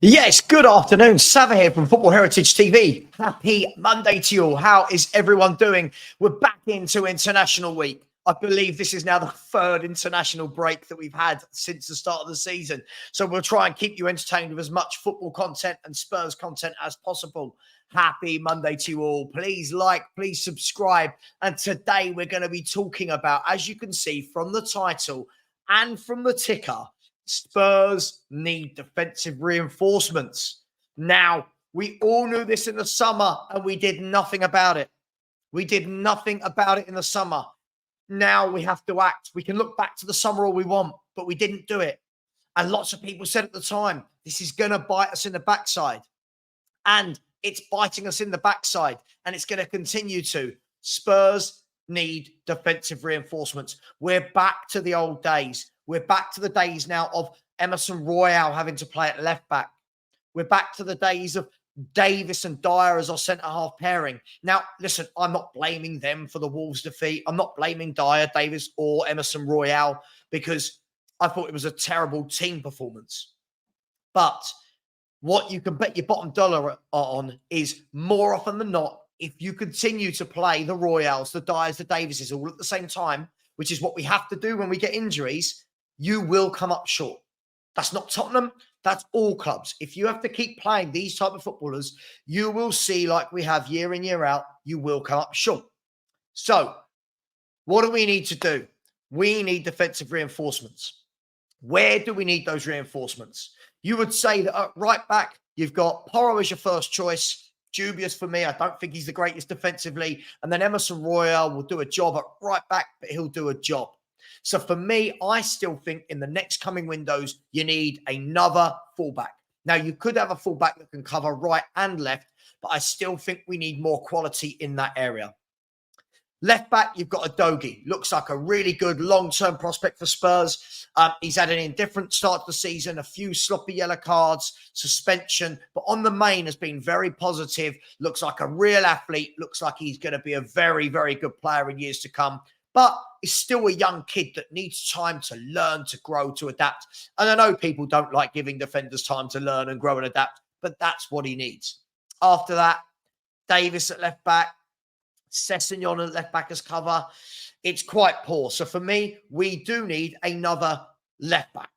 Yes, good afternoon. Sava here from Football Heritage TV. Happy Monday to you all. How is everyone doing? We're back into international week. I believe this is now the third international break that we've had since the start of the season. So we'll try and keep you entertained with as much football content and Spurs content as possible. Happy Monday to you all. Please like, please subscribe. And today we're going to be talking about, as you can see from the title and from the ticker, Spurs need defensive reinforcements. Now, we all knew this in the summer and we did nothing about it. We did nothing about it in the summer. Now we have to act. We can look back to the summer all we want, but we didn't do it. And lots of people said at the time, this is going to bite us in the backside. And it's biting us in the backside and it's going to continue to. Spurs need defensive reinforcements. We're back to the old days. We're back to the days now of Emerson Royale having to play at left back. We're back to the days of Davis and Dyer as our centre-half pairing. Now, listen, I'm not blaming them for the Wolves' defeat. I'm not blaming Dyer, Davis, or Emerson Royale because I thought it was a terrible team performance. But what you can bet your bottom dollar on is more often than not, if you continue to play the Royales, the Dyers, the Davises all at the same time, which is what we have to do when we get injuries, you will come up short. That's not Tottenham. That's all clubs. If you have to keep playing these type of footballers, you will see, like we have year in, year out, you will come up short. So what do we need to do? We need defensive reinforcements. Where do we need those reinforcements? You would say that at right back, you've got Porro as your first choice. Dubious for me. I don't think he's the greatest defensively. And then Emerson Royale will do a job at right back, but he'll do a job. So for me, I still think in the next coming windows, you need another fullback. Now, you could have a fullback that can cover right and left, but I still think we need more quality in that area. Left back, you've got Udogie. Looks like a really good long-term prospect for Spurs. He's had an indifferent start to the season, a few sloppy yellow cards, suspension, but on the main has been very positive. Looks like a real athlete. Looks like he's going to be a very, very good player in years to come. But he's still a young kid that needs time to learn, to grow, to adapt. And I know people don't like giving defenders time to learn and grow and adapt, but that's what he needs. After that, Davis at left back, Sessegnon at left back as cover. It's quite poor. So for me, we do need another left back.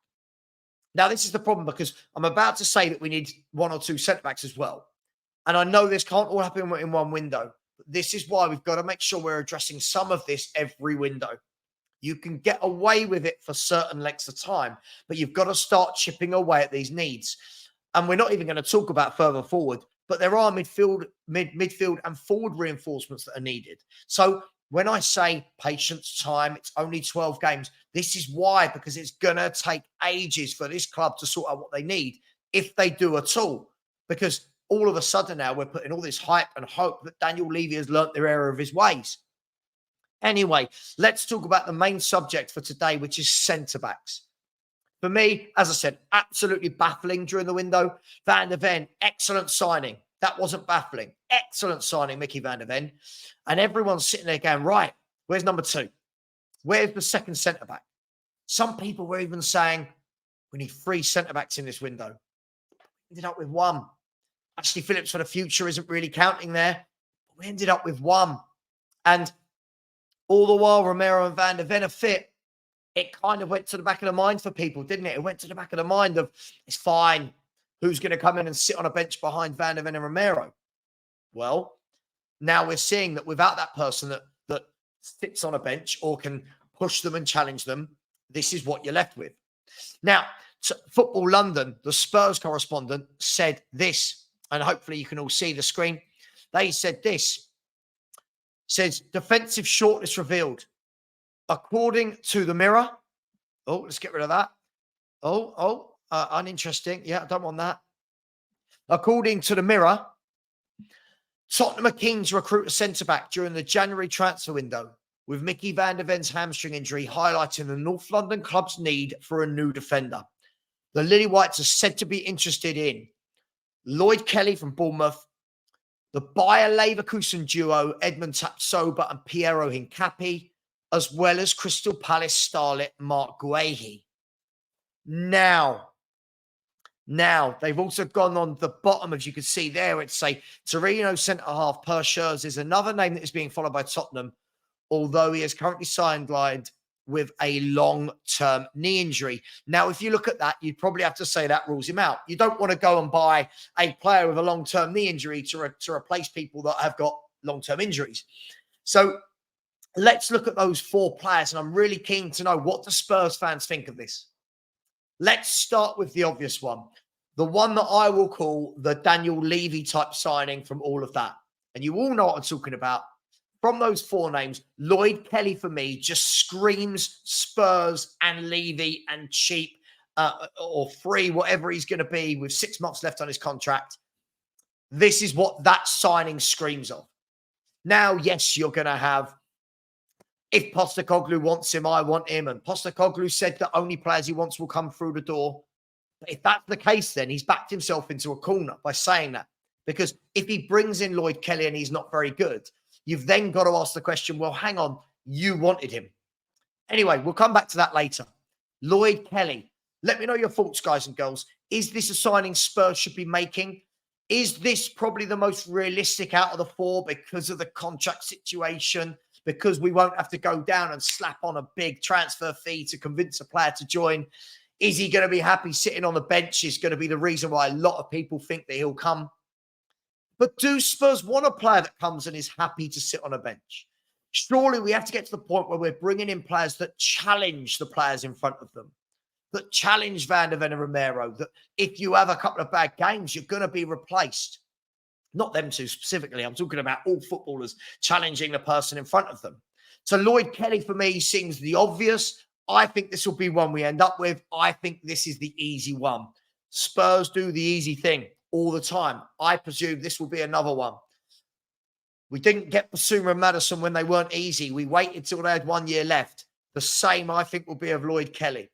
Now, this is the problem because I'm about to say that we need one or two centre backs as well. And I know this can't all happen in one window. But this is why we've got to make sure we're addressing some of this every window. You can get away with it for certain lengths of time, but you've got to start chipping away at these needs. And we're not even going to talk about further forward, but there are midfield and forward reinforcements that are needed. So when I say patience, time, it's only 12 games. This is why, because it's going to take ages for this club to sort out what they need, if they do at all. Because all of a sudden now we're putting all this hype and hope that Daniel Levy has learnt the error of his ways. Anyway, let's talk about the main subject for today, which is centre-backs. For me, as I said, absolutely baffling during the window. Van der Ven, excellent signing. That wasn't baffling. Excellent signing, Mickey Van der Ven. And everyone's sitting there going, right, where's number two? Where's the second centre-back? Some people were even saying, we need 3 centre-backs in this window. We ended up with 1. Ashley Phillips for the future isn't really counting there. We ended up with 1. And all the while, Romero and Van der Ven are fit. It kind of went to the back of the mind for people, didn't it? It went to the back of the mind of, it's fine. Who's going to come in and sit on a bench behind Van der Ven and Romero? Well, now we're seeing that without that person that sits on a bench or can push them and challenge them, this is what you're left with. Now, Football London, the Spurs correspondent, said this, and hopefully you can all see the screen. They said this. Says, defensive shortlist revealed. According to the Mirror, let's get rid of that. Uninteresting. Yeah, I don't want that. According to the Mirror, Tottenham are keen to recruit a centre-back during the January transfer window, with Mickey Van der Ven's hamstring injury highlighting the North London club's need for a new defender. The Lily Whites are said to be interested in Lloyd Kelly from Bournemouth, the Bayer Leverkusen duo Edmund Tapsoba and Piero Hincapi, as well as Crystal Palace starlet Mark Guehi. Now, Now, they've also gone on the bottom, as you can see there, it's say Torino centre-half Per Schurz is another name that is being followed by Tottenham, although he is currently sidelined with a long-term knee injury. Now, if you look at that, you'd probably have to say that rules him out. You don't want to go and buy a player with a long-term knee injury to replace people that have got long-term injuries. So let's look at those 4 players, and I'm really keen to know what the Spurs fans think of this. Let's start with the obvious one, the one that I will call the Daniel Levy type signing from all of that. And you all know what I'm talking about. From those 4 names, Lloyd Kelly for me just screams Spurs and Levy and cheap or free, whatever he's going to be with 6 months left on his contract. This is what that signing screams of. Now, yes, you're going to have, if Postecoglou wants him, I want him. And Postecoglou said that only players he wants will come through the door. But if that's the case, then he's backed himself into a corner by saying that. Because if he brings in Lloyd Kelly and he's not very good, you've then got to ask the question, well, hang on, you wanted him. Anyway, we'll come back to that later. Lloyd Kelly, let me know your thoughts, guys and girls. Is this a signing Spurs should be making? Is this probably the most realistic out of the 4 because of the contract situation? Because we won't have to go down and slap on a big transfer fee to convince a player to join? Is he going to be happy sitting on the bench is going to be the reason why a lot of people think that he'll come. But do Spurs want a player that comes and is happy to sit on a bench? Surely we have to get to the point where we're bringing in players that challenge the players in front of them, that challenge Van der Ven and Romero, that if you have a couple of bad games, you're going to be replaced. Not them two specifically. I'm talking about all footballers challenging the person in front of them. So Lloyd Kelly, for me, seems the obvious. I think this will be one we end up with. I think this is the easy one. Spurs do the easy thing all the time. I presume this will be another one. We didn't get Bissouma and Maddison when they weren't easy. We waited till they had 1 year left. The same, I think, will be of Lloyd Kelly.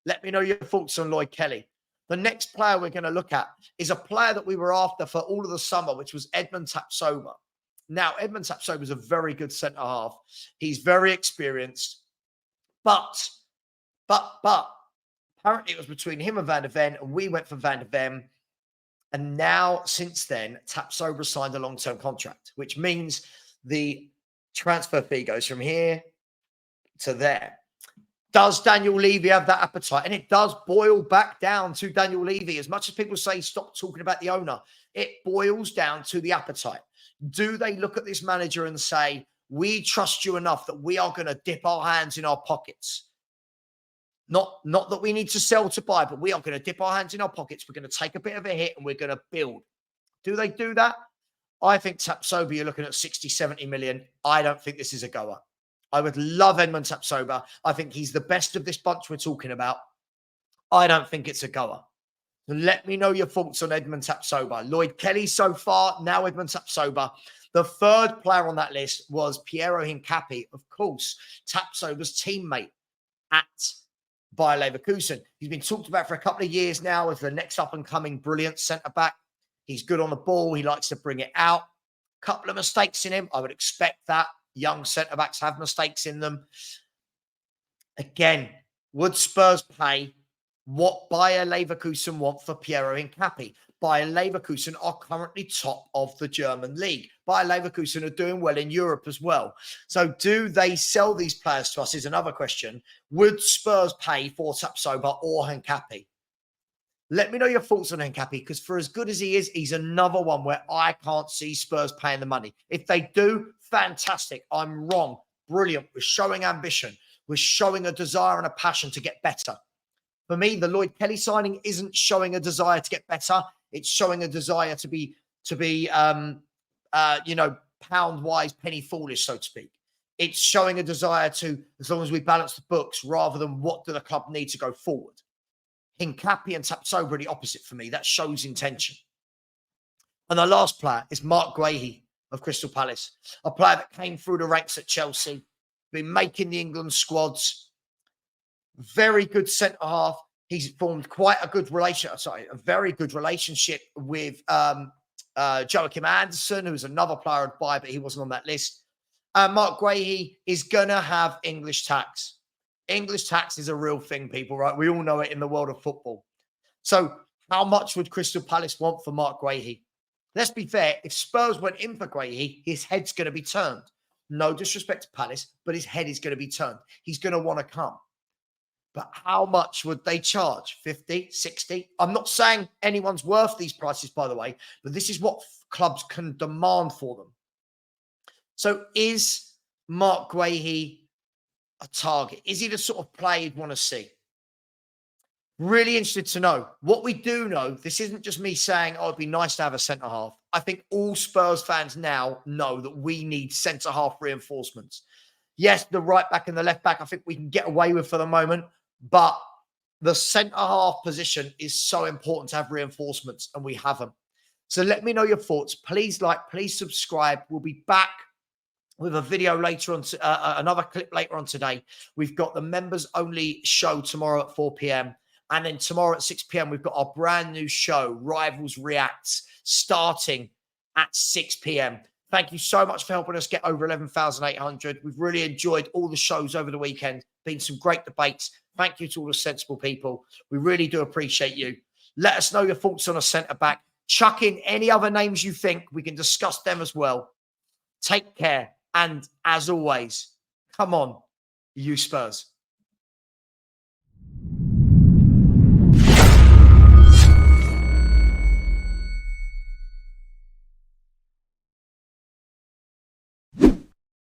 Let me know your thoughts on Lloyd Kelly. The next player we're going to look at is a player that we were after for all of the summer, which was Edmund Tapsoba. Now, Edmund Tapsoba is a very good centre-half. He's very experienced. But, apparently it was between him and Van der Ven, and we went for Van der Ven. And now, since then, Tapsoba signed a long-term contract, which means the transfer fee goes from here to there. Does Daniel Levy have that appetite? And it does boil back down to Daniel Levy. As much as people say, stop talking about the owner, it boils down to the appetite. Do they look at this manager and say, we trust you enough that we are going to dip our hands in our pockets? Not that we need to sell to buy, but we are going to dip our hands in our pockets. We're going to take a bit of a hit and we're going to build. Do they do that? I think Tapsoba, you're looking at 60, 70 million. I don't think this is a goer. I would love Edmund Tapsoba. I think he's the best of this bunch we're talking about. I don't think it's a goer. So let me know your thoughts on Edmund Tapsoba. Lloyd Kelly so far, now Edmund Tapsoba. The 3rd player on that list was Piero Hincapié, of course, Tapsoba's teammate at Bayer Leverkusen. He's been talked about for a couple of years now as the next up-and-coming brilliant centre-back. He's good on the ball. He likes to bring it out. Couple of mistakes in him. I would expect that. Young centre-backs have mistakes in them. Again, would Spurs pay what Bayer Leverkusen want for Piero Hincapié? Bayer Leverkusen are currently top of the German league. Bayer Leverkusen are doing well in Europe as well. So do they sell these players to us is another question. Would Spurs pay for Tapsoba or Hincapié? Let me know your thoughts on Hincapié, because for as good as he is, he's another one where I can't see Spurs paying the money. If they do, fantastic. I'm wrong. Brilliant. We're showing ambition. We're showing a desire and a passion to get better. For me, the Lloyd Kelly signing isn't showing a desire to get better. It's showing a desire to be pound-wise, penny-foolish, so to speak. It's showing a desire to, as long as we balance the books, rather than what do the club need to go forward. Hincapié and Tapsoba are the opposite for me. That shows intention. And the last player is Marc Guéhi of Crystal Palace, a player that came through the ranks at Chelsea, been making the England squads. Very good centre-half. He's formed quite a very good relationship with Joachim Anderson, who's another player I'd buy, but he wasn't on that list. Marc Guéhi is going to have English tax. English tax is a real thing, people, right? We all know it in the world of football. So How much would Crystal Palace want for Mark Guehi? Let's be fair. If Spurs went in for Guehi, his head's going to be turned. No disrespect to Palace, but his head is going to be turned. He's going to want to come. But how much would they charge? 50, 60? I'm not saying anyone's worth these prices, by the way, but this is what clubs can demand for them. So is Mark Guehi a target? Is he the sort of player you'd want to see? Really interested to know. What we do know, this isn't just me saying, oh, it'd be nice to have a centre-half. I think all Spurs fans now know that we need centre-half reinforcements. Yes, the right back and the left back, I think we can get away with for the moment. But the centre-half position is so important to have reinforcements, and we have them. So let me know your thoughts. Please like, please subscribe. We'll be back with a video later on, another clip later on today. We've got the members-only show tomorrow at 4 p.m. And then tomorrow at 6 p.m., we've got our brand new show, Rivals Reacts, starting at 6 p.m. Thank you so much for helping us get over 11,800. We've really enjoyed all the shows over the weekend. Been some great debates. Thank you to all the sensible people. We really do appreciate you. Let us know your thoughts on a centre-back. Chuck in any other names you think. We can discuss them as well. Take care. And as always, come on, you Spurs.